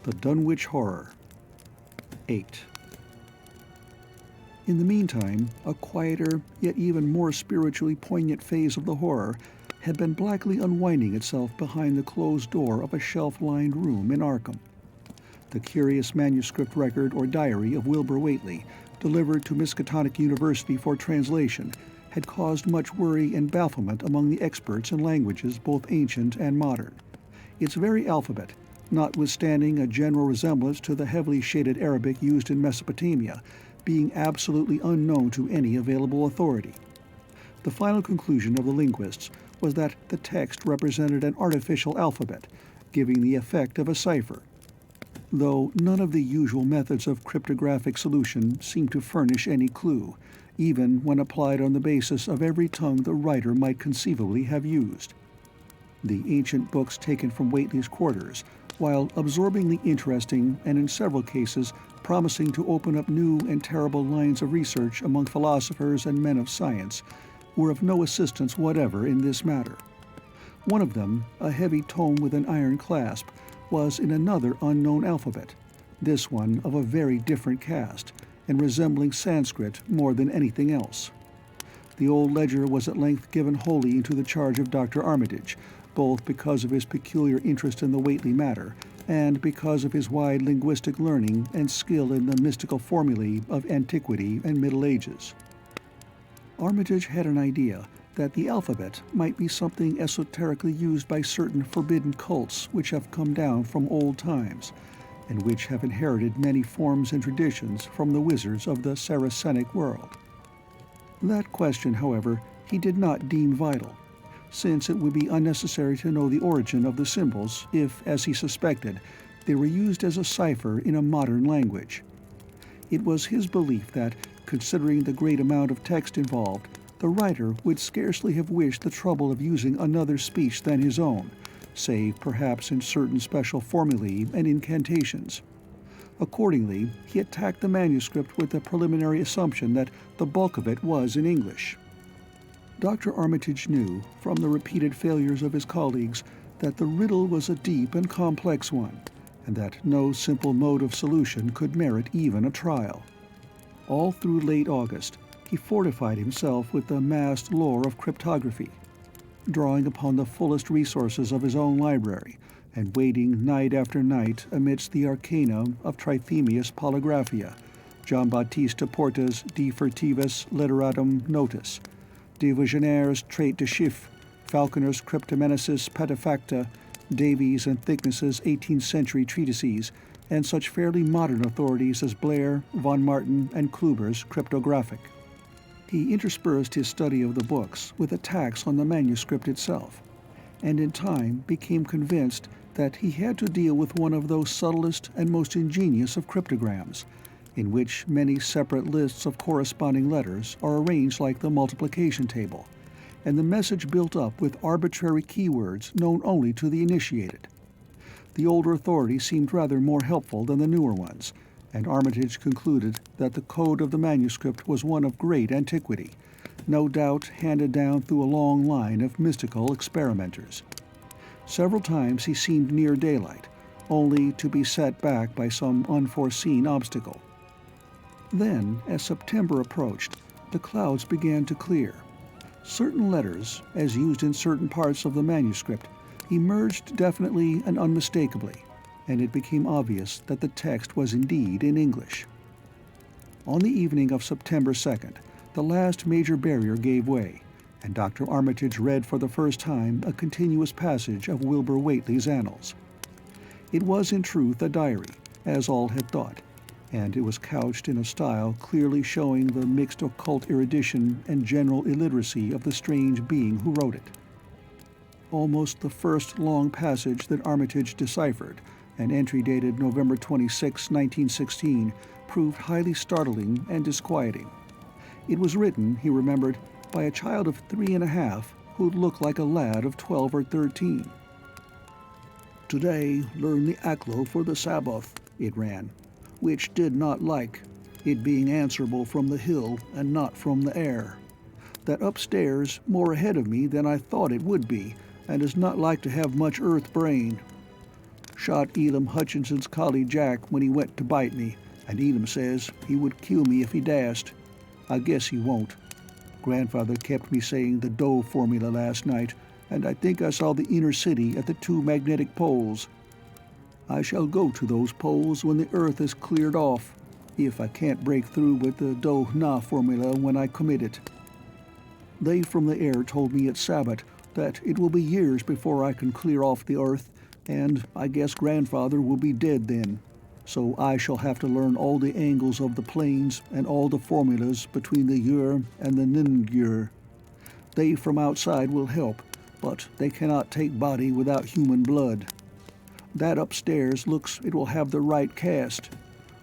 The Dunwich Horror. 8. In the meantime, a quieter, yet even more spiritually poignant phase of the horror had been blackly unwinding itself behind the closed door of a shelf-lined room in Arkham. The curious manuscript record or diary of Wilbur Whately, delivered to Miskatonic University for translation, had caused much worry and bafflement among the experts in languages both ancient and modern. Its very alphabet, notwithstanding a general resemblance to the heavily shaded Arabic used in Mesopotamia, being absolutely unknown to any available authority. The final conclusion of the linguists was that the text represented an artificial alphabet, giving the effect of a cipher, though none of the usual methods of cryptographic solution seemed to furnish any clue, even when applied on the basis of every tongue the writer might conceivably have used. The ancient books taken from Whately's quarters, while absorbingly interesting and in several cases promising to open up new and terrible lines of research among philosophers and men of science, were of no assistance whatever in this matter. One of them, a heavy tome with an iron clasp, was in another unknown alphabet, this one of a very different cast, and resembling Sanskrit more than anything else. The old ledger was at length given wholly into the charge of Dr. Armitage, both because of his peculiar interest in the Whately matter, and because of his wide linguistic learning and skill in the mystical formulae of antiquity and Middle Ages. Armitage had an idea that the alphabet might be something esoterically used by certain forbidden cults which have come down from old times, and which have inherited many forms and traditions from the wizards of the Saracenic world. That question, however, he did not deem vital, since it would be unnecessary to know the origin of the symbols if, as he suspected, they were used as a cipher in a modern language. It was his belief that, considering the great amount of text involved, the writer would scarcely have wished the trouble of using another speech than his own, save perhaps in certain special formulae and incantations. Accordingly, he attacked the manuscript with the preliminary assumption that the bulk of it was in English. Dr. Armitage knew, from the repeated failures of his colleagues, that the riddle was a deep and complex one, and that no simple mode of solution could merit even a trial. All through late August, he fortified himself with the massed lore of cryptography, drawing upon the fullest resources of his own library, and waiting night after night amidst the arcana of Trithemius' Polygraphia, Giambattista Porta's De Furtivis Literatum Notis, De Visionaire's Trait de Chiffre, Falconer's Cryptomenesis Patefacta, Davies and Thickness's 18th century treatises, and such fairly modern authorities as Blair, von Martin, and Kluber's Cryptographic. He interspersed his study of the books with attacks on the manuscript itself, and in time became convinced that he had to deal with one of those subtlest and most ingenious of cryptograms, in which many separate lists of corresponding letters are arranged like the multiplication table, and the message built up with arbitrary keywords known only to the initiated. The older authorities seemed rather more helpful than the newer ones, and Armitage concluded that the code of the manuscript was one of great antiquity, no doubt handed down through a long line of mystical experimenters. Several times he seemed near daylight, only to be set back by some unforeseen obstacle. Then, as September approached, the clouds began to clear. Certain letters, as used in certain parts of the manuscript, emerged definitely and unmistakably, and it became obvious that the text was indeed in English. On the evening of September 2nd, the last major barrier gave way, and Dr. Armitage read for the first time a continuous passage of Wilbur Whately's annals. It was in truth a diary, as all had thought, and it was couched in a style clearly showing the mixed occult erudition and general illiteracy of the strange being who wrote it. Almost the first long passage that Armitage deciphered, an entry dated November 26, 1916, proved highly startling and disquieting. It was written, he remembered, by a child of 3.5 who'd look like a lad of 12 or 13. "Today learn the Aklo for the Sabbath," it ran, "which did not like, it being answerable from the hill and not from the air. That upstairs more ahead of me than I thought it would be, and is not like to have much earth brain. Shot Elam Hutchinson's collie Jack when he went to bite me, and Elam says he would kill me if he dashed. I guess he won't. Grandfather kept me saying the Doe formula last night, and I think I saw the inner city at the 2 magnetic poles. I shall go to those poles when the earth is cleared off, if I can't break through with the Doe-Na formula when I commit it. They from the air told me at Sabbath that it will be years before I can clear off the earth, and I guess Grandfather will be dead then. So I shall have to learn all the angles of the planes and all the formulas between the Ur and the Ningyur. They from outside will help, but they cannot take body without human blood. That upstairs looks it will have the right cast.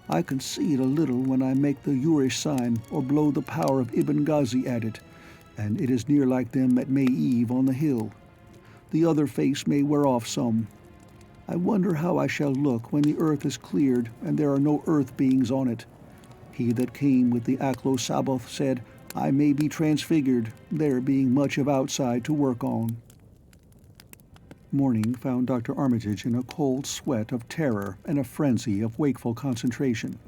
I can see it a little when I make the Urish sign or blow the power of Ibn Ghazi at it, and it is near like them at May Eve on the hill. The other face may wear off some. I wonder how I shall look when the earth is cleared and there are no earth beings on it. He that came with the Aklo Sabbath said, I may be transfigured, there being much of outside to work on. Morning found Dr. Armitage in a cold sweat of terror and a frenzy of wakeful concentration.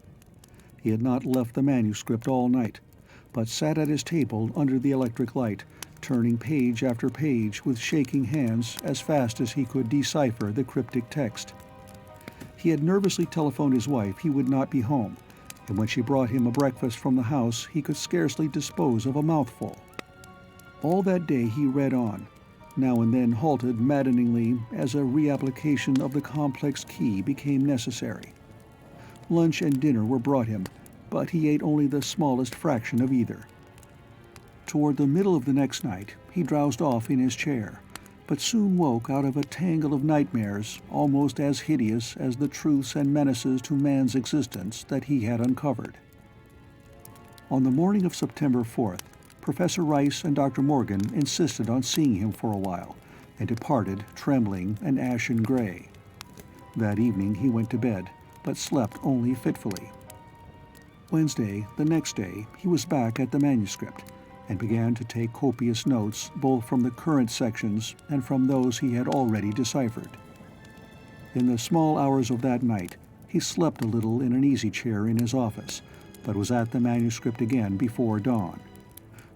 He had not left the manuscript all night, but sat at his table under the electric light, turning page after page with shaking hands as fast as he could decipher the cryptic text. He had nervously telephoned his wife he would not be home, and when she brought him a breakfast from the house he could scarcely dispose of a mouthful. All that day he read on, now and then halted maddeningly as a reapplication of the complex key became necessary. Lunch and dinner were brought him, but he ate only the smallest fraction of either. Toward the middle of the next night, he drowsed off in his chair, but soon woke out of a tangle of nightmares almost as hideous as the truths and menaces to man's existence that he had uncovered. On the morning of September 4th, Professor Rice and Dr. Morgan insisted on seeing him for a while, and departed trembling and ashen gray. That evening he went to bed, but slept only fitfully. Wednesday, the next day, he was back at the manuscript, and began to take copious notes both from the current sections and from those he had already deciphered. In the small hours of that night, he slept a little in an easy-chair in his office, but was at the manuscript again before dawn.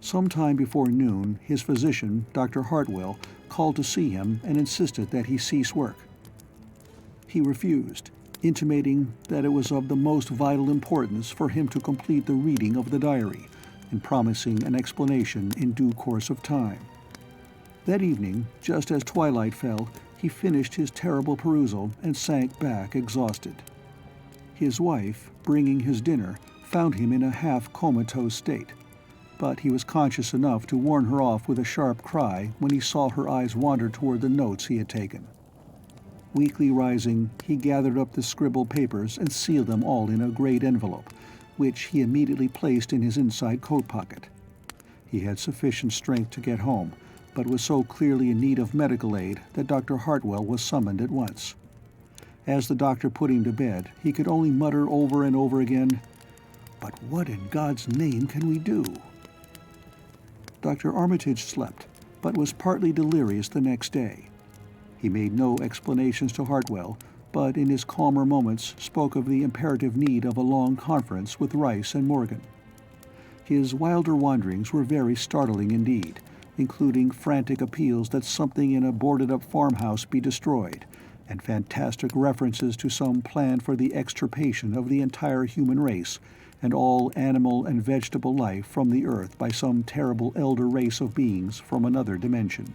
Sometime before noon, his physician, Dr. Hartwell, called to see him and insisted that he cease work. He refused, intimating that it was of the most vital importance for him to complete the reading of the diary, and promising an explanation in due course of time. That evening, just as twilight fell, he finished his terrible perusal and sank back exhausted. His wife, bringing his dinner, found him in a half-comatose state, but he was conscious enough to warn her off with a sharp cry when he saw her eyes wander toward the notes he had taken. Weakly rising, he gathered up the scribbled papers and sealed them all in a great envelope, which he immediately placed in his inside coat pocket. He had sufficient strength to get home, but was so clearly in need of medical aid that Dr. Hartwell was summoned at once. As the doctor put him to bed, he could only mutter over and over again, "But what in God's name can we do?" Dr. Armitage slept, but was partly delirious the next day. He made no explanations to Hartwell, but in his calmer moments spoke of the imperative need of a long conference with Rice and Morgan. His wilder wanderings were very startling indeed, including frantic appeals that something in a boarded-up farmhouse be destroyed, and fantastic references to some plan for the extirpation of the entire human race and all animal and vegetable life from the earth by some terrible elder race of beings from another dimension.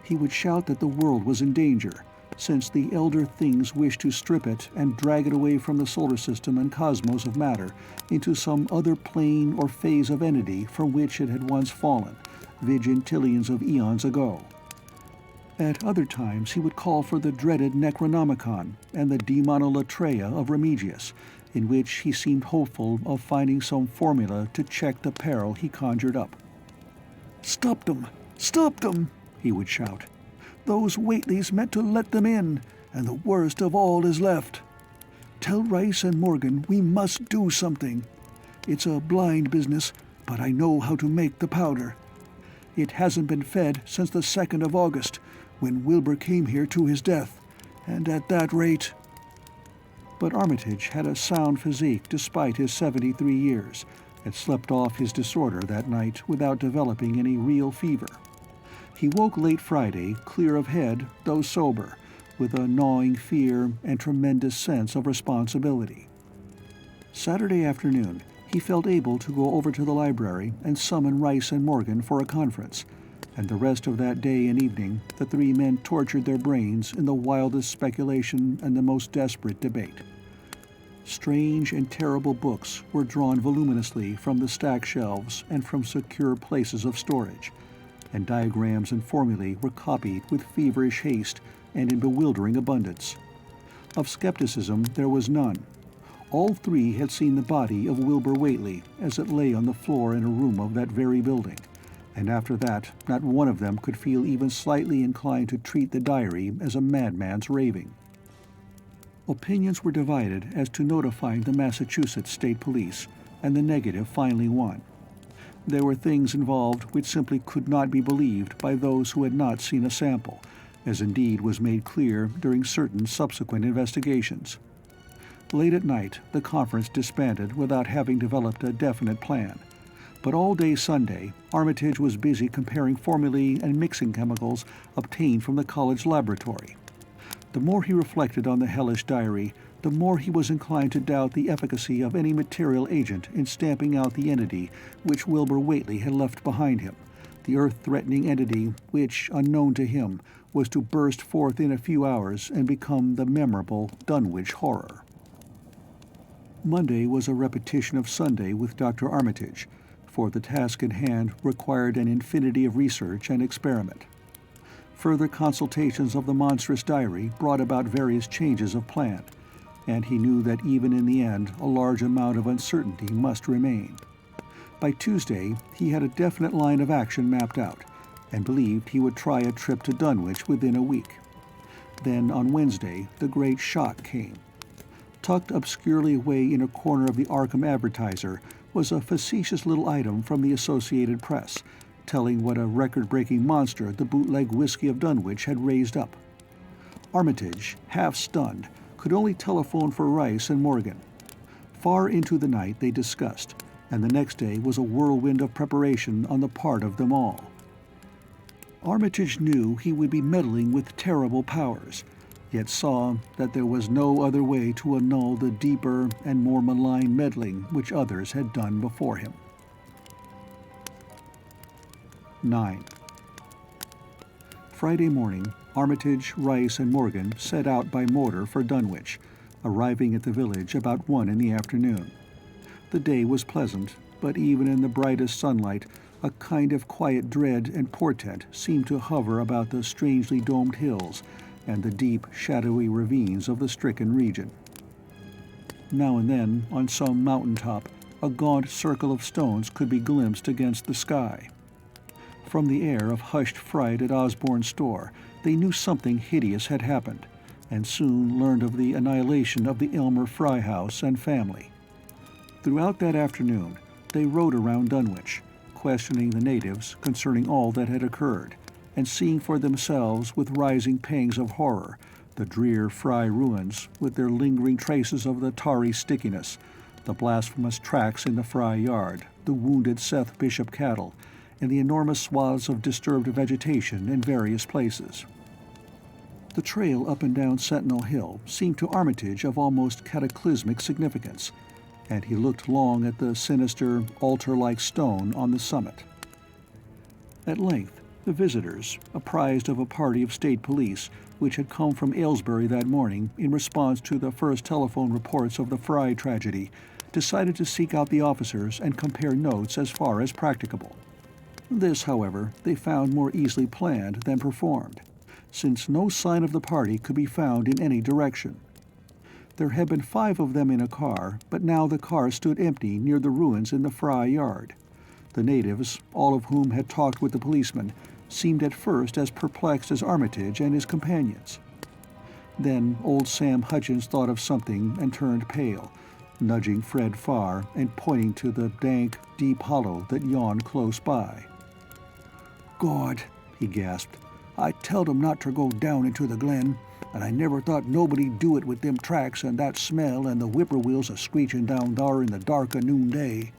He would shout that the world was in danger, since the elder things wished to strip it and drag it away from the solar system and cosmos of matter into some other plane or phase of entity from which it had once fallen, vigintillions of eons ago. At other times he would call for the dreaded Necronomicon and the Demonolatreia of Remigius, in which he seemed hopeful of finding some formula to check the peril he conjured up. "Stop them! Stop them!" he would shout. "Those Whateleys meant to let them in, and the worst of all is left. Tell Rice and Morgan we must do something. It's a blind business, but I know how to make the powder. It hasn't been fed since the 2nd of August, when Wilbur came here to his death, And at that rate... But Armitage had a sound physique despite his 73 years, and slept off his disorder that night without developing any real fever. He woke late Friday, clear of head, though sober, with a gnawing fear and tremendous sense of responsibility. Saturday afternoon, he felt able to go over to the library and summon Rice and Morgan for a conference, and the rest of that day and evening the three men tortured their brains in the wildest speculation and the most desperate debate. Strange and terrible books were drawn voluminously from the stacked shelves and from secure places of storage, and diagrams and formulae were copied with feverish haste and in bewildering abundance. Of skepticism there was none. All three had seen the body of Wilbur Whately as it lay on the floor in a room of that very building, and after that not one of them could feel even slightly inclined to treat the diary as a madman's raving. Opinions were divided as to notifying the Massachusetts State Police, and the negative finally won. There were things involved which simply could not be believed by those who had not seen a sample, as indeed was made clear during certain subsequent investigations. Late at night, the conference disbanded without having developed a definite plan. But all day Sunday, Armitage was busy comparing formulae and mixing chemicals obtained from the college laboratory. The more he reflected on the hellish diary, the more he was inclined to doubt the efficacy of any material agent in stamping out the entity which Wilbur Whately had left behind him, the earth-threatening entity which, unknown to him, was to burst forth in a few hours and become the memorable Dunwich Horror. Monday was a repetition of Sunday with Dr. Armitage, for the task at hand required an infinity of research and experiment. Further consultations of the monstrous diary brought about various changes of plan, and he knew that even in the end a large amount of uncertainty must remain. By Tuesday he had a definite line of action mapped out, and believed he would try a trip to Dunwich within a week. Then on Wednesday the great shock came. Tucked obscurely away in a corner of the Arkham Advertiser was a facetious little item from the Associated Press, telling what a record-breaking monster the bootleg whiskey of Dunwich had raised up. Armitage, half stunned, could only telephone for Rice and Morgan. Far into the night they discussed, and the next day was a whirlwind of preparation on the part of them all. Armitage knew he would be meddling with terrible powers, yet saw that there was no other way to annul the deeper and more malign meddling which others had done before him. 9. Friday morning, Armitage, Rice, and Morgan set out by motor for Dunwich, arriving at the village about 1 in the afternoon. The day was pleasant, but even in the brightest sunlight, a kind of quiet dread and portent seemed to hover about the strangely domed hills and the deep, shadowy ravines of the stricken region. Now and then, on some mountain top, a gaunt circle of stones could be glimpsed against the sky. From the air of hushed fright at Osborne's store, they knew something hideous had happened, and soon learned of the annihilation of the Elmer Fry house and family. Throughout that afternoon, they rode around Dunwich, questioning the natives concerning all that had occurred, and seeing for themselves with rising pangs of horror the drear Fry ruins with their lingering traces of the tarry stickiness, the blasphemous tracks in the Fry yard, the wounded Seth Bishop cattle, and the enormous swaths of disturbed vegetation in various places. The trail up and down Sentinel Hill seemed to Armitage of almost cataclysmic significance, and he looked long at the sinister, altar-like stone on the summit. At length, the visitors, apprised of a party of state police which had come from Aylesbury that morning in response to the first telephone reports of the Fry tragedy, decided to seek out the officers and compare notes as far as practicable. This, however, they found more easily planned than performed, since no sign of the party could be found in any direction. There had been 5 of them in a car, but now the car stood empty near the ruins in the Fry yard. The natives, all of whom had talked with the policeman, seemed at first as perplexed as Armitage and his companions. Then old Sam Hutchins thought of something and turned pale, nudging Fred Farr and pointing to the dank, deep hollow that yawned close by. "God," he gasped, "I telled 'em not ter go down into the glen. And I never thought nobody'd do it with them tracks and that smell and the whippoorwills a-screeching down thar in the dark o' noonday."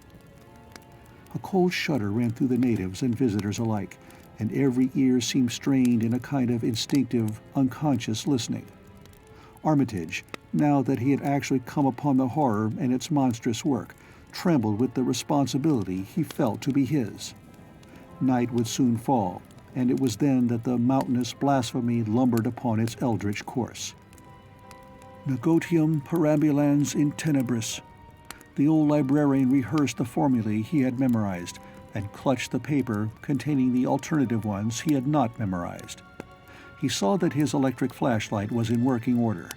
A cold shudder ran through the natives and visitors alike, and every ear seemed strained in a kind of instinctive, unconscious listening. Armitage, now that he had actually come upon the horror and its monstrous work, trembled with the responsibility he felt to be his. Night would soon fall, and it was then that the mountainous blasphemy lumbered upon its eldritch course. Negotium perambulans in tenebris. The old librarian rehearsed the formulae he had memorized, and clutched the paper containing the alternative ones he had not memorized. He saw that his electric flashlight was in working order.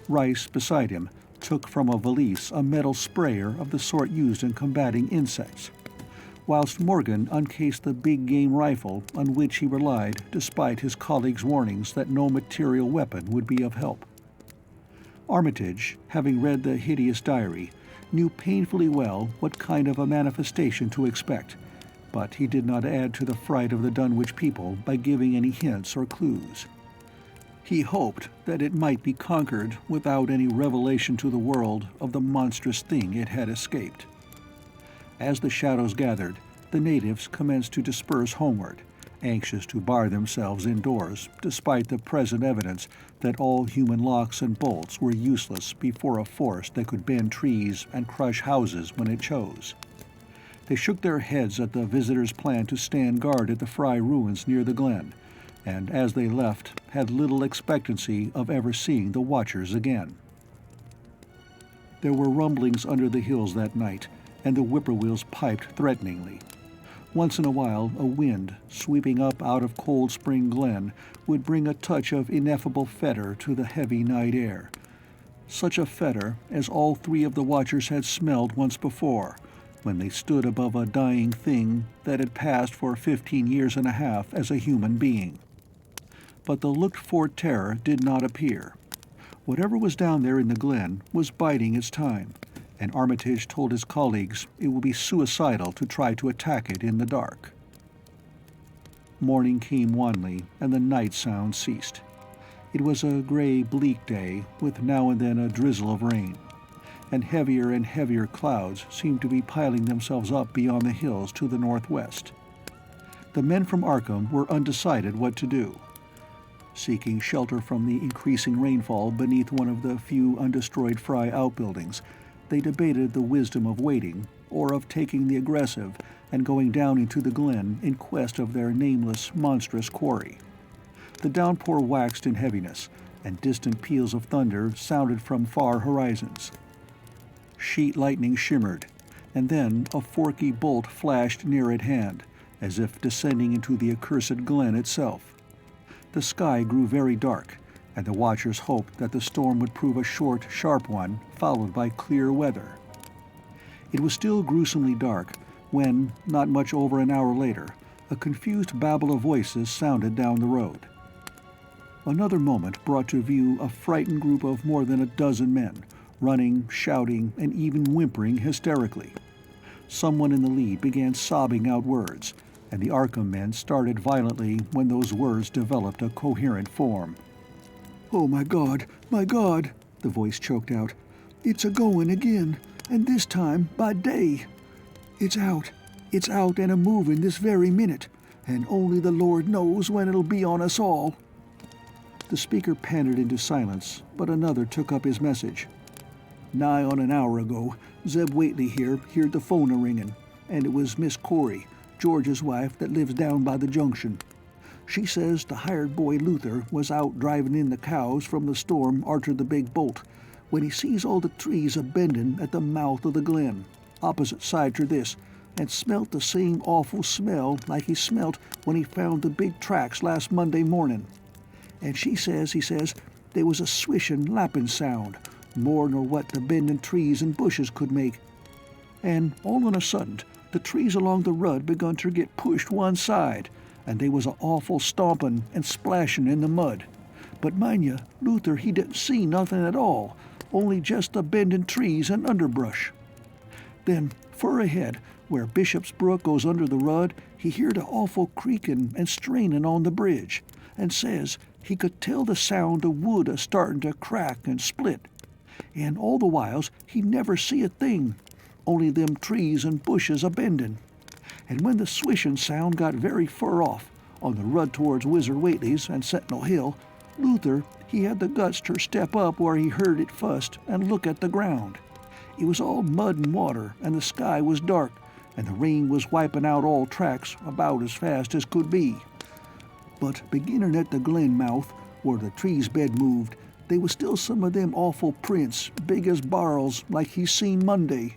Rice, beside him, took from a valise a metal sprayer of the sort used in combating insects, whilst Morgan uncased the big game rifle on which he relied despite his colleagues' warnings that no material weapon would be of help. Armitage, having read the hideous diary, knew painfully well what kind of a manifestation to expect, but he did not add to the fright of the Dunwich people by giving any hints or clues. He hoped that it might be conquered without any revelation to the world of the monstrous thing it had escaped. As the shadows gathered, the natives commenced to disperse homeward, anxious to bar themselves indoors, despite the present evidence that all human locks and bolts were useless before a force that could bend trees and crush houses when it chose. They shook their heads at the visitors' plan to stand guard at the Fry ruins near the glen, and as they left, had little expectancy of ever seeing the watchers again. There were rumblings under the hills that night, and the whippoorwills piped threateningly. Once in a while, a wind, sweeping up out of Cold Spring Glen, would bring a touch of ineffable fetor to the heavy night air. Such a fetor as all three of the watchers had smelled once before, when they stood above a dying thing that had passed for 15 years and a half as a human being. But the looked-for terror did not appear. Whatever was down there in the glen was biding its time, and Armitage told his colleagues it would be suicidal to try to attack it in the dark. Morning came wanly, and the night sound ceased. It was a gray, bleak day, with now and then a drizzle of rain, and heavier clouds seemed to be piling themselves up beyond the hills to the northwest. The men from Arkham were undecided what to do. Seeking shelter from the increasing rainfall beneath one of the few undestroyed Fry outbuildings, they debated the wisdom of waiting, or of taking the aggressive and going down into the glen in quest of their nameless, monstrous quarry. The downpour waxed in heaviness, and distant peals of thunder sounded from far horizons. Sheet lightning shimmered, and then a forky bolt flashed near at hand, as if descending into the accursed glen itself. The sky grew very dark, and the watchers hoped that the storm would prove a short, sharp one, followed by clear weather. It was still gruesomely dark when, not much over an hour later, a confused babble of voices sounded down the road. Another moment brought to view a frightened group of more than a dozen men, running, shouting, and even whimpering hysterically. Someone in the lead began sobbing out words, and the Arkham men started violently when those words developed a coherent form. "Oh, my God, the voice choked out. "It's a-goin' again, and this time by day. It's out and a-movin' this very minute, and only the Lord knows when it'll be on us all." The speaker panted into silence, but another took up his message. "Nigh on an hour ago, Zeb Whately here heard the phone a-ringin', and it was Miss Corey, George's wife that lives down by the junction. She says the hired boy Luther was out driving in the cows from the storm arter the big bolt, when he sees all the trees a-bendin' at the mouth of the glen, opposite side ter this, and smelt the same awful smell like he smelt when he found the big tracks last Monday mornin'. And he says, there was a swishin', lappin' sound, more nor what the bendin' trees and bushes could make. And all on a sudden, the trees along the rud begun ter get pushed one side, and they was a awful stompin' and splashin' in the mud. But mind ye, Luther he didn't see nothin' at all, only just the bendin' trees and underbrush. Then, fur ahead, where Bishop's Brook goes under the rud, he heard a awful creakin' and strainin' on the bridge, and says he could tell the sound of wood a-startin' to crack and split. And all the whiles he never see a thing, only them trees and bushes a-bendin'. And when the swishin' sound got very fur off, on the rud towards Wizard Whately's and Sentinel Hill, Luther, he had the guts to step up where he heard it fust and look at the ground. It was all mud and water, and the sky was dark, and the rain was wiping out all tracks about as fast as could be. But beginning at the glen mouth, where the trees bed moved, they was still some of them awful prints, big as barrels, like he seen Monday.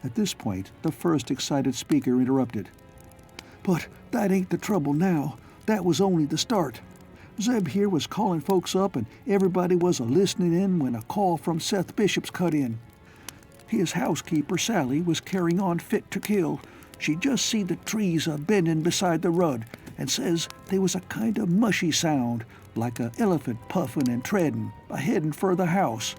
At this point, the first excited speaker interrupted. "But that ain't the trouble now. That was only the start. Zeb here was calling folks up, and everybody was a-listening in when a call from Seth Bishop's cut in. His housekeeper, Sally, was carrying on fit to kill. She just see the trees a-bending beside the rud, and says they was a kind of mushy sound, like a elephant puffin' and treadin', a-headin' for the house.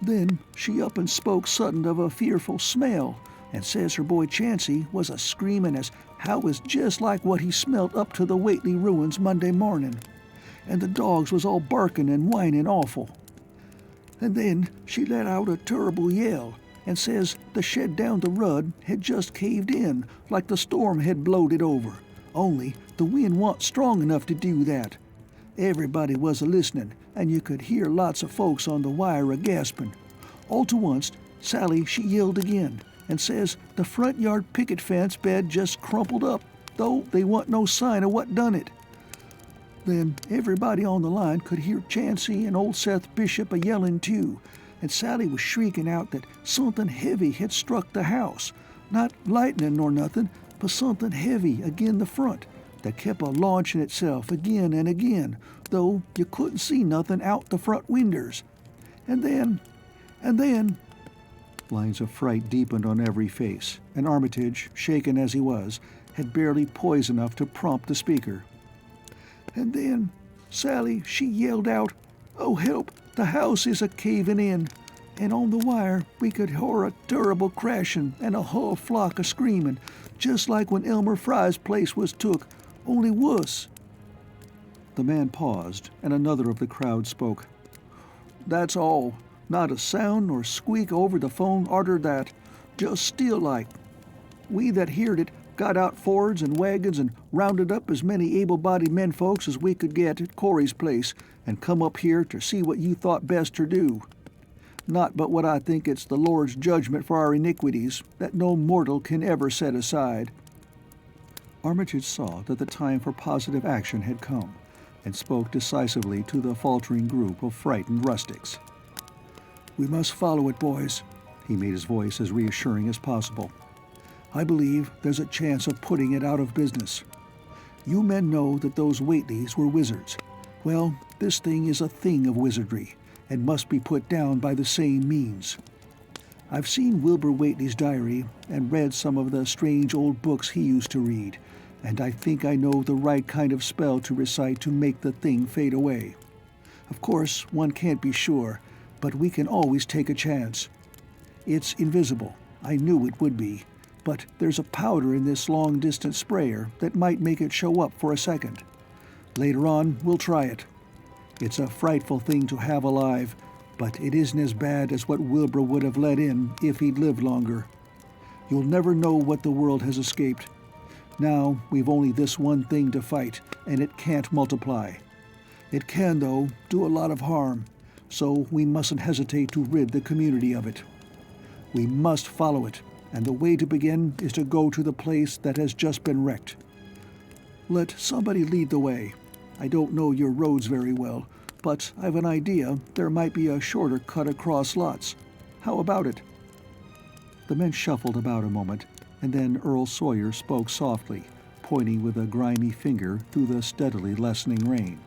Then she up and spoke sudden of a fearful smell, and says her boy Chancey was a-screamin' as how it was just like what he smelt up to the Whately ruins Monday mornin', and the dogs was all barkin' and whinin' awful. And then she let out a turrible yell, and says the shed down the rud had just caved in, like the storm had blowed it over, only the wind wa'n't strong enough to do that. Everybody was a-listenin', and you could hear lots of folks on the wire a-gaspin'. All to once, Sally she yelled again, and says the front yard picket fence bed just crumpled up, though they wa'n't no sign of what done it. Then everybody on the line could hear Chancey and old Seth Bishop a-yellin' too, and Sally was shrieking out that something heavy had struck the house, not lightning nor nothing, but something heavy agin the front that kept a-launching itself again and again, though you couldn't see nothing out the front winders. And then... Lines of fright deepened on every face, and Armitage, shaken as he was, had barely poise enough to prompt the speaker. And then Sally, she yelled out, "Oh, help, the house is a-cavin' in," and on the wire we could hear a terrible crashin' and a hull flock a-screamin', just like when Elmer Fry's place was took, only wuss. The man paused, and another of the crowd spoke. "That's all. Not a sound nor squeak over the phone arter that. Just still like. We that heard it got out Fords and wagons and rounded up as many able-bodied menfolks as we could get at Corey's place and come up here to see what you thought best to do. Not but what I think it's the Lord's judgment for our iniquities that no mortal can ever set aside." Armitage saw that the time for positive action had come, and spoke decisively to the faltering group of frightened rustics. "We must follow it, boys." He made his voice as reassuring as possible. "I believe there's a chance of putting it out of business. You men know that those Whateleys were wizards. Well, this thing is a thing of wizardry, and must be put down by the same means. I've seen Wilbur Whately's diary, and read some of the strange old books he used to read, and I think I know the right kind of spell to recite to make the thing fade away. Of course, one can't be sure, but we can always take a chance. It's invisible. I knew it would be. But there's a powder in this long-distance sprayer that might make it show up for a second. Later on, we'll try it. It's a frightful thing to have alive, but it isn't as bad as what Wilbur would have let in if he'd lived longer. You'll never know what the world has escaped. Now, we've only this one thing to fight, and it can't multiply. It can, though, do a lot of harm, so we mustn't hesitate to rid the community of it. We must follow it, and the way to begin is to go to the place that has just been wrecked. Let somebody lead the way. I don't know your roads very well, but I've an idea there might be a shorter cut across lots. How about it?" The men shuffled about a moment, and then Earl Sawyer spoke softly, pointing with a grimy finger through the steadily lessening rain.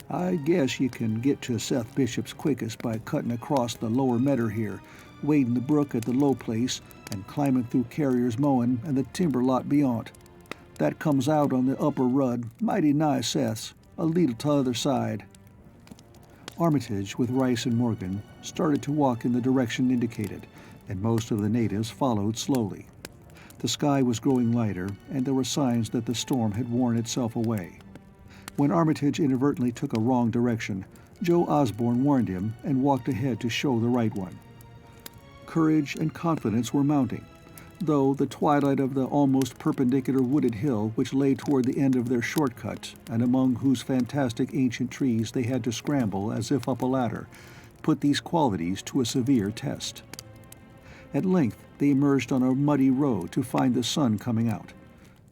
"I guess you can get to Seth Bishop's quickest by cutting across the lower medder here, wading the brook at the low place, and climbing through Carrier's mowing and the timber lot beyond. That comes out on the upper rud, mighty nigh Seth's, a leetle t'other side." Armitage, with Rice and Morgan, started to walk in the direction indicated, and most of the natives followed slowly. The sky was growing lighter, and there were signs that the storm had worn itself away. When Armitage inadvertently took a wrong direction, Joe Osborne warned him and walked ahead to show the right one. Courage and confidence were mounting, though the twilight of the almost perpendicular wooded hill which lay toward the end of their shortcut, and among whose fantastic ancient trees they had to scramble as if up a ladder, put these qualities to a severe test. At length they emerged on a muddy road to find the sun coming out.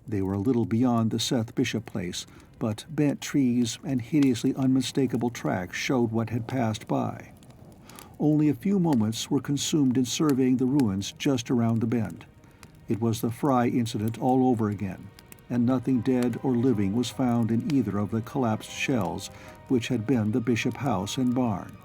They were a little beyond the Seth Bishop place, but bent trees and hideously unmistakable tracks showed what had passed by. Only a few moments were consumed in surveying the ruins just around the bend. It was the Fry incident all over again, and nothing dead or living was found in either of the collapsed shells which had been the Bishop house and barn.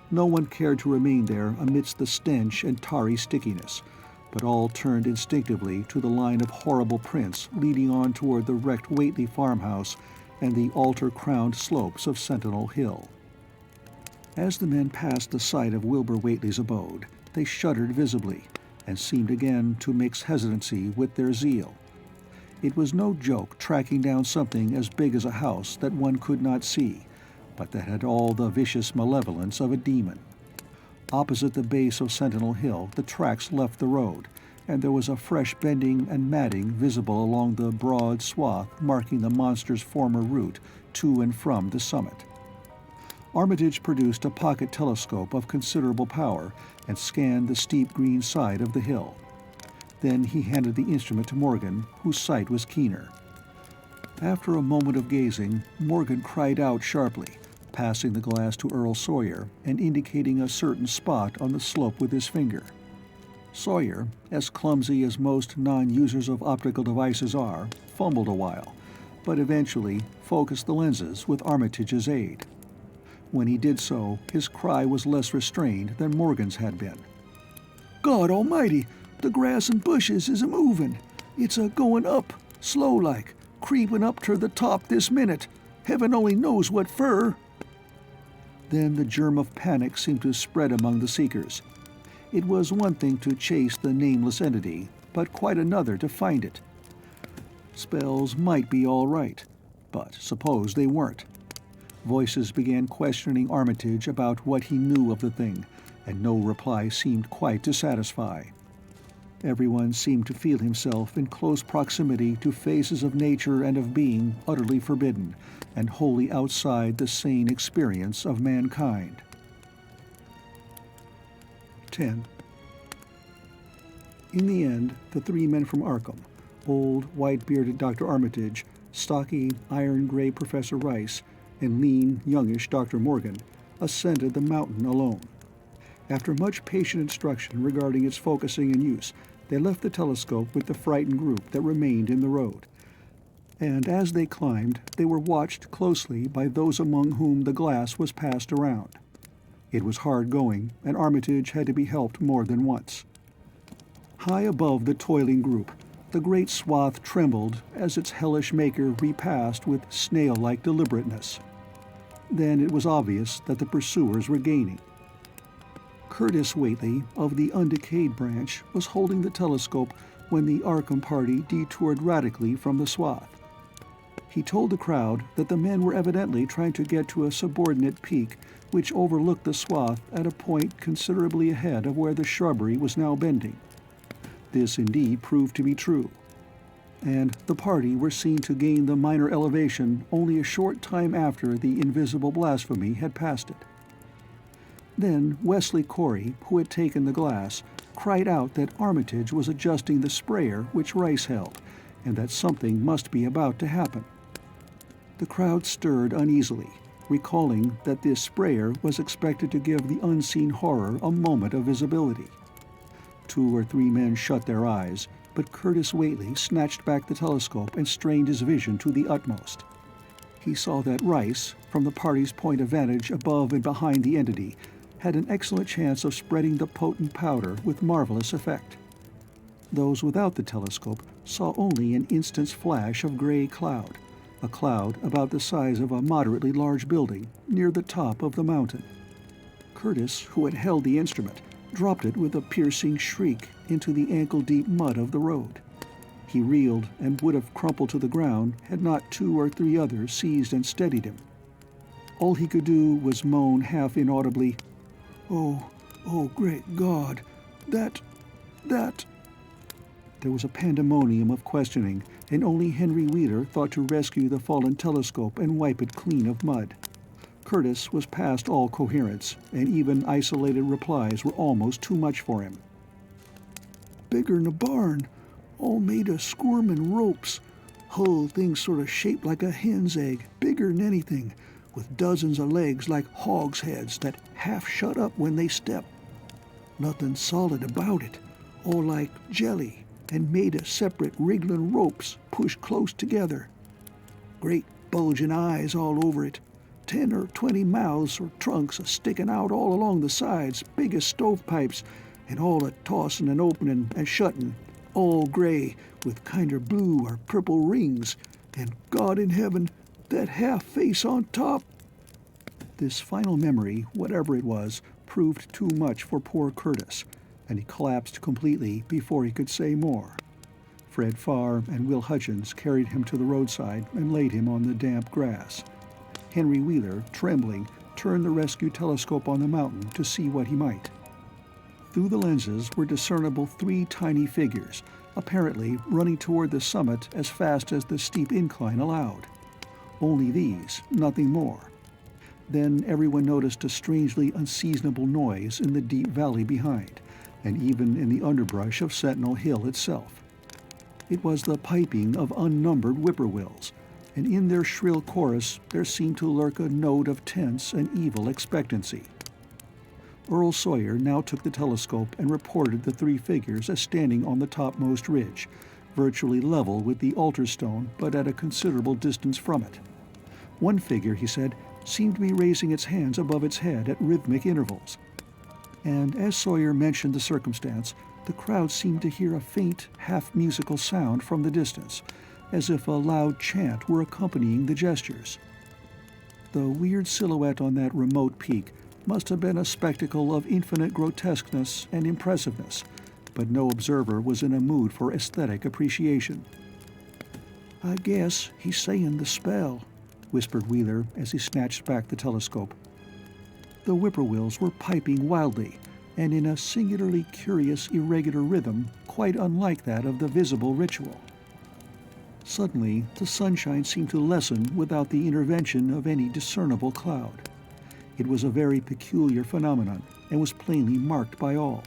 No one cared to remain there amidst the stench and tarry stickiness, but all turned instinctively to the line of horrible prints leading on toward the wrecked Whately farmhouse and the altar-crowned slopes of Sentinel Hill. As the men passed the site of Wilbur Whately's abode, they shuddered visibly, and seemed again to mix hesitancy with their zeal. It was no joke tracking down something as big as a house that one could not see, but that had all the vicious malevolence of a demon. Opposite the base of Sentinel Hill, the tracks left the road, and there was a fresh bending and matting visible along the broad swath marking the monster's former route to and from the summit. Armitage produced a pocket telescope of considerable power and scanned the steep green side of the hill. Then he handed the instrument to Morgan, whose sight was keener. After a moment of gazing, Morgan cried out sharply, passing the glass to Earl Sawyer and indicating a certain spot on the slope with his finger. Sawyer, as clumsy as most non-users of optical devices are, fumbled a while, but eventually focused the lenses with Armitage's aid. When he did so, his cry was less restrained than Morgan's had been. "God almighty, the grass and bushes is a-movin'. It's a-goin' up, slow-like, creepin' up ter the top this minute. Heaven only knows what fer." Then the germ of panic seemed to spread among the seekers. It was one thing to chase the nameless entity, but quite another to find it. Spells might be all right, but suppose they weren't. Voices began questioning Armitage about what he knew of the thing, and no reply seemed quite to satisfy. Everyone seemed to feel himself in close proximity to phases of nature and of being utterly forbidden and wholly outside the sane experience of mankind. 10. In the end, the three men from Arkham, old, white-bearded Dr. Armitage, stocky, iron-gray Professor Rice, and lean, youngish Dr. Morgan, ascended the mountain alone. After much patient instruction regarding its focusing and use, they left the telescope with the frightened group that remained in the road. And as they climbed, they were watched closely by those among whom the glass was passed around. It was hard going, and Armitage had to be helped more than once. High above the toiling group, the great swath trembled as its hellish maker repassed with snail-like deliberateness. Then it was obvious that the pursuers were gaining. Curtis Whately, of the undecayed branch, was holding the telescope when the Arkham party detoured radically from the swath. He told the crowd that the men were evidently trying to get to a subordinate peak which overlooked the swath at a point considerably ahead of where the shrubbery was now bending. This indeed proved to be true, and the party were seen to gain the minor elevation only a short time after the invisible blasphemy had passed it. Then Wesley Corey, who had taken the glass, cried out that Armitage was adjusting the sprayer which Rice held, and that something must be about to happen. The crowd stirred uneasily, recalling that this sprayer was expected to give the unseen horror a moment of visibility. 2 or 3 men shut their eyes, but Curtis Whately snatched back the telescope and strained his vision to the utmost. He saw that Rice, from the party's point of vantage above and behind the entity, had an excellent chance of spreading the potent powder with marvelous effect. Those without the telescope saw only an instant's flash of gray cloud, a cloud about the size of a moderately large building near the top of the mountain. Curtis, who had held the instrument, dropped it with a piercing shriek into the ankle-deep mud of the road. He reeled and would have crumpled to the ground had not 2 or 3 others seized and steadied him. All he could do was moan half inaudibly, "Oh, oh, great God, that... There was a pandemonium of questioning, and only Henry Wheeler thought to rescue the fallen telescope and wipe it clean of mud. Curtis was past all coherence, and even isolated replies were almost too much for him. "Bigger'n a barn, all made of squirmin' ropes. Whole thing sort of shaped like a hen's egg, bigger'n anything, with dozens of legs like hogs' heads that half shut up when they step. Nothing solid about it, all like jelly, and made of separate wriggling ropes pushed close together. Great bulging eyes all over it, 10 or 20 mouths or trunks a-sticking out all along the sides, big as stovepipes, and all a-tossin' and opening and shutting, all gray, with kinder blue or purple rings, and God in heaven, that half face on top." This final memory, whatever it was, proved too much for poor Curtis, and he collapsed completely before he could say more. Fred Farr and Will Hutchins carried him to the roadside and laid him on the damp grass. Henry Wheeler, trembling, turned the rescue telescope on the mountain to see what he might. Through the lenses were discernible 3 tiny figures, apparently running toward the summit as fast as the steep incline allowed. Only these, nothing more. Then everyone noticed a strangely unseasonable noise in the deep valley behind, and even in the underbrush of Sentinel Hill itself. It was the piping of unnumbered whippoorwills, and in their shrill chorus there seemed to lurk a note of tense and evil expectancy. Earl Sawyer now took the telescope and reported the 3 figures as standing on the topmost ridge, virtually level with the altar stone but at a considerable distance from it. One figure, he said, seemed to be raising its hands above its head at rhythmic intervals. And as Sawyer mentioned the circumstance, the crowd seemed to hear a faint, half-musical sound from the distance, as if a loud chant were accompanying the gestures. The weird silhouette on that remote peak must have been a spectacle of infinite grotesqueness and impressiveness, but no observer was in a mood for aesthetic appreciation. "I guess he's saying the spell," whispered Wheeler as he snatched back the telescope. The whippoorwills were piping wildly, and in a singularly curious, irregular rhythm, quite unlike that of the visible ritual. Suddenly, the sunshine seemed to lessen without the intervention of any discernible cloud. It was a very peculiar phenomenon, and was plainly marked by all.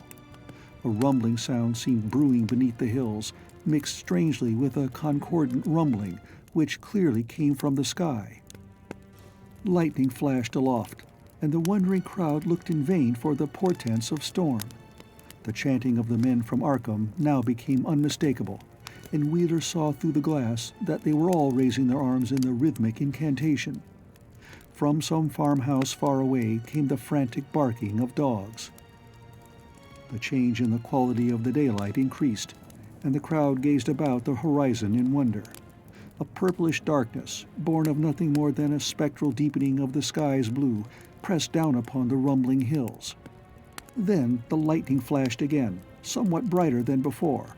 A rumbling sound seemed brewing beneath the hills, mixed strangely with a concordant rumbling, which clearly came from the sky. Lightning flashed aloft, and the wondering crowd looked in vain for the portents of storm. The chanting of the men from Arkham now became unmistakable, and Wheeler saw through the glass that they were all raising their arms in the rhythmic incantation. From some farmhouse far away came the frantic barking of dogs. The change in the quality of the daylight increased, and the crowd gazed about the horizon in wonder. A purplish darkness, born of nothing more than a spectral deepening of the sky's blue, pressed down upon the rumbling hills. Then the lightning flashed again, somewhat brighter than before,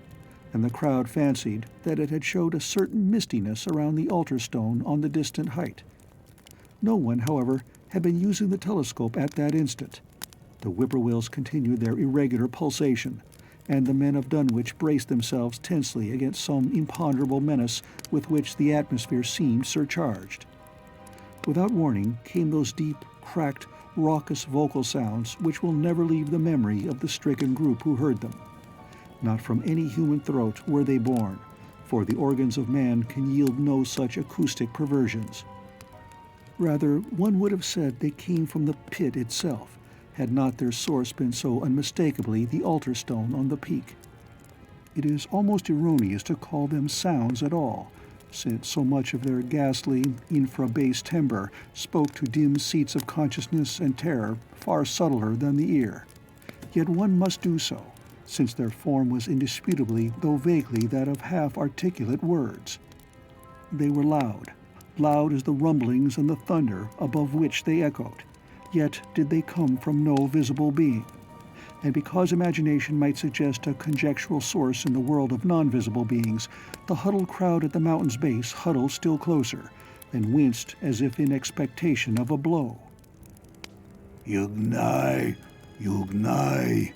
and the crowd fancied that it had showed a certain mistiness around the altar stone on the distant height. No one, however, had been using the telescope at that instant. The whippoorwills continued their irregular pulsation, and the men of Dunwich braced themselves tensely against some imponderable menace with which the atmosphere seemed surcharged. Without warning came those deep, cracked, raucous vocal sounds which will never leave the memory of the stricken group who heard them. Not from any human throat were they born, for the organs of man can yield no such acoustic perversions. Rather, one would have said they came from the pit itself, had not their source been so unmistakably the altar stone on the peak. It is almost erroneous to call them sounds at all, since so much of their ghastly, infra-bass timbre spoke to dim seats of consciousness and terror far subtler than the ear. Yet one must do so, since their form was indisputably, though vaguely, that of half-articulate words. They were loud as the rumblings and the thunder above which they echoed, yet did they come from no visible being. and because imagination might suggest a conjectural source in the world of non-visible beings, the huddled crowd at the mountain's base huddled still closer, and winced as if in expectation of a blow. Yugnai, Yugnai,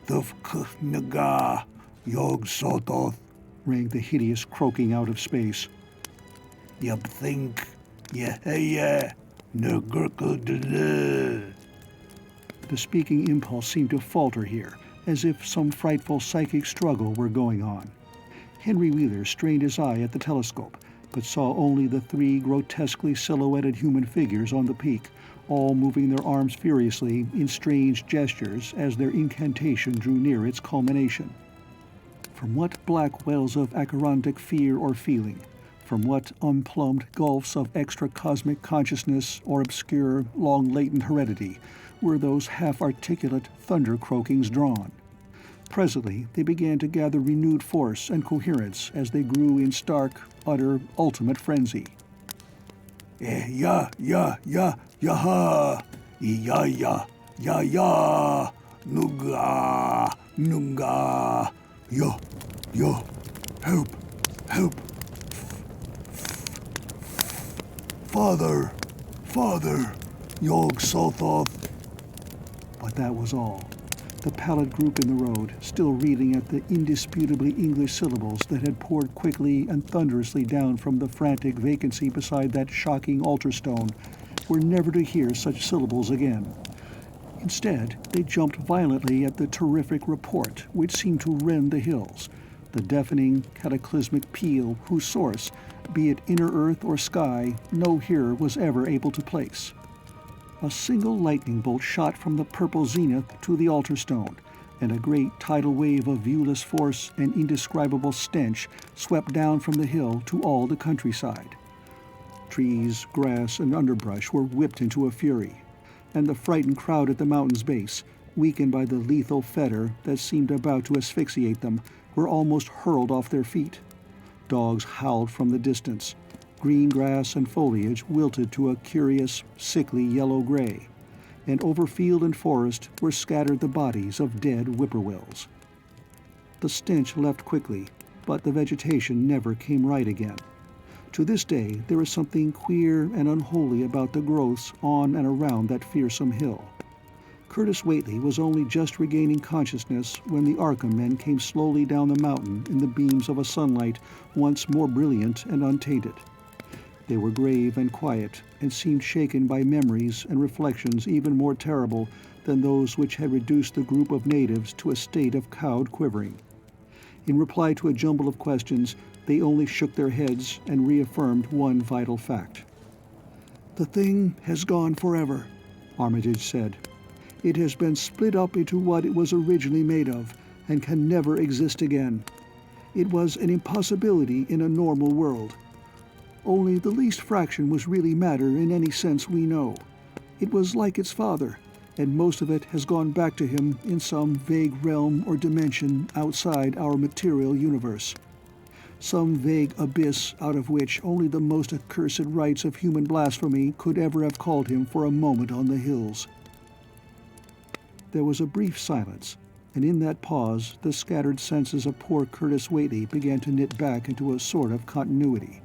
Thufknaga, Yog Sototh, rang the hideous croaking out of space. Yup think, yeah, Nugurkle. The speaking impulse seemed to falter here, as if some frightful psychic struggle were going on. Henry Wheeler strained his eye at the telescope, but saw only the 3 grotesquely silhouetted human figures on the peak, all moving their arms furiously in strange gestures as their incantation drew near its culmination. From what black wells of acherontic fear or feeling, from what unplumbed gulfs of extra-cosmic consciousness or obscure, long-latent heredity were those half-articulate thunder-croakings drawn? Presently, they began to gather renewed force and coherence as they grew in stark, utter, ultimate frenzy. Ya, yaha, ya, nuga, yo, help, father, Yog Sothoth. But that was all. The pallid group in the road, still reeling at the indisputably English syllables that had poured quickly and thunderously down from the frantic vacancy beside that shocking altar stone, were never to hear such syllables again. Instead, they jumped violently at the terrific report which seemed to rend the hills, the deafening, cataclysmic peal whose source, be it inner earth or sky, no hearer was ever able to place. A single lightning bolt shot from the purple zenith to the altar stone, and a great tidal wave of viewless force and indescribable stench swept down from the hill to all the countryside. Trees, grass, and underbrush were whipped into a fury, and the frightened crowd at the mountain's base, weakened by the lethal fetter that seemed about to asphyxiate them, were almost hurled off their feet. Dogs howled from the distance. Green grass and foliage wilted to a curious, sickly yellow-gray, and over field and forest were scattered the bodies of dead whippoorwills. The stench left quickly, but the vegetation never came right again. To this day, there is something queer and unholy about the growths on and around that fearsome hill. Curtis Whately was only just regaining consciousness when the Arkham men came slowly down the mountain in the beams of a sunlight once more brilliant and untainted. They were grave and quiet, and seemed shaken by memories and reflections even more terrible than those which had reduced the group of natives to a state of cowed quivering. In reply to a jumble of questions, they only shook their heads and reaffirmed one vital fact. "The thing has gone forever," Armitage said. "It has been split up into what it was originally made of, and can never exist again. It was an impossibility in a normal world. Only the least fraction was really matter in any sense we know. It was like its father, and most of it has gone back to him in some vague realm or dimension outside our material universe. Some vague abyss out of which only the most accursed rites of human blasphemy could ever have called him for a moment on the hills." There was a brief silence, and in that pause the scattered senses of poor Curtis Whately began to knit back into a sort of continuity,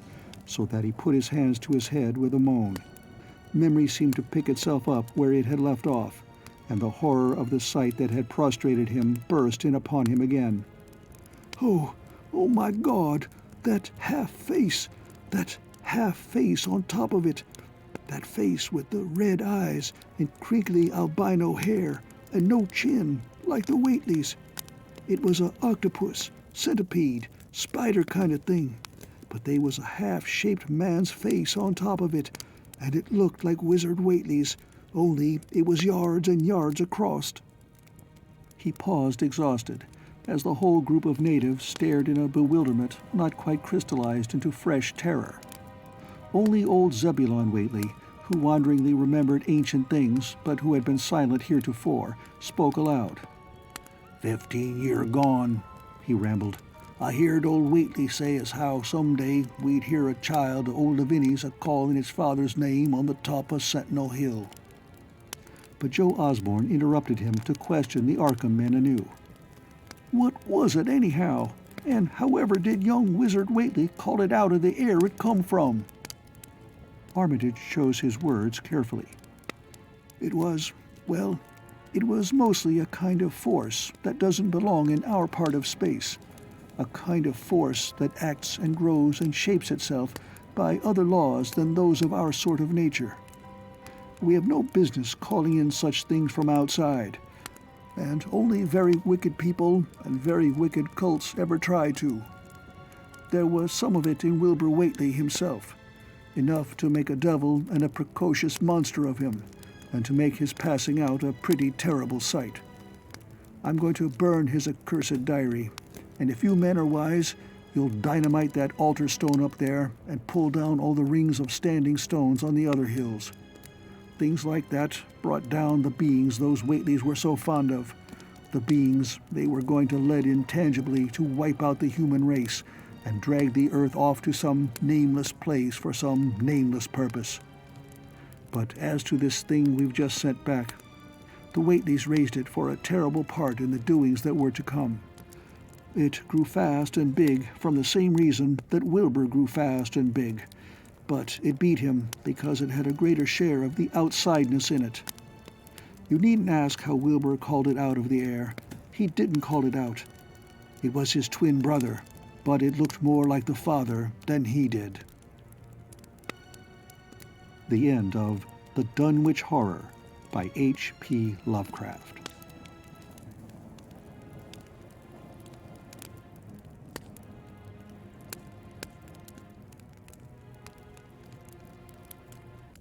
so that he put his hands to his head with a moan. Memory seemed to pick itself up where it had left off, and the horror of the sight that had prostrated him burst in upon him again. Oh, my God, that half-face on top of it, that face with the red eyes and crinkly albino hair and no chin, like the Whateleys. It was a octopus, centipede, spider kind of thing, but they was a half-shaped man's face on top of it, and it looked like Wizard Whately's, only it was yards and yards across." He paused exhausted, as the whole group of natives stared in a bewilderment not quite crystallized into fresh terror. Only old Zebulon Whately, who wanderingly remembered ancient things but who had been silent heretofore, spoke aloud. 15 year gone, he rambled. I heard old Whately say as how some day we'd hear a child of old Lavinia's a-calling its father's name on the top of Sentinel Hill. but Joe Osborne interrupted him to question the Arkham men anew. What was it anyhow? And however did young Wizard Whately call it out of the air it come from? Armitage chose his words carefully. It was mostly a kind of force that doesn't belong in our part of space. A kind of force that acts and grows and shapes itself by other laws than those of our sort of nature. We have no business calling in such things from outside, and only very wicked people and very wicked cults ever try to. There was some of it in Wilbur Whately himself, enough to make a devil and a precocious monster of him, and to make his passing out a pretty terrible sight. I'm going to burn his accursed diary, and if you men are wise, you'll dynamite that altar stone up there and pull down all the rings of standing stones on the other hills. Things like that brought down the beings those Whateleys were so fond of, the beings they were going to lead intangibly to wipe out the human race and drag the earth off to some nameless place for some nameless purpose. But as to this thing we've just sent back, the Whateleys raised it for a terrible part in the doings that were to come. It grew fast and big from the same reason that Wilbur grew fast and big, but it beat him because it had a greater share of the outsideness in it. You needn't ask how Wilbur called it out of the air. He didn't call it out. It was his twin brother, but it looked more like the father than he did. The end of The Dunwich Horror by H.P. Lovecraft.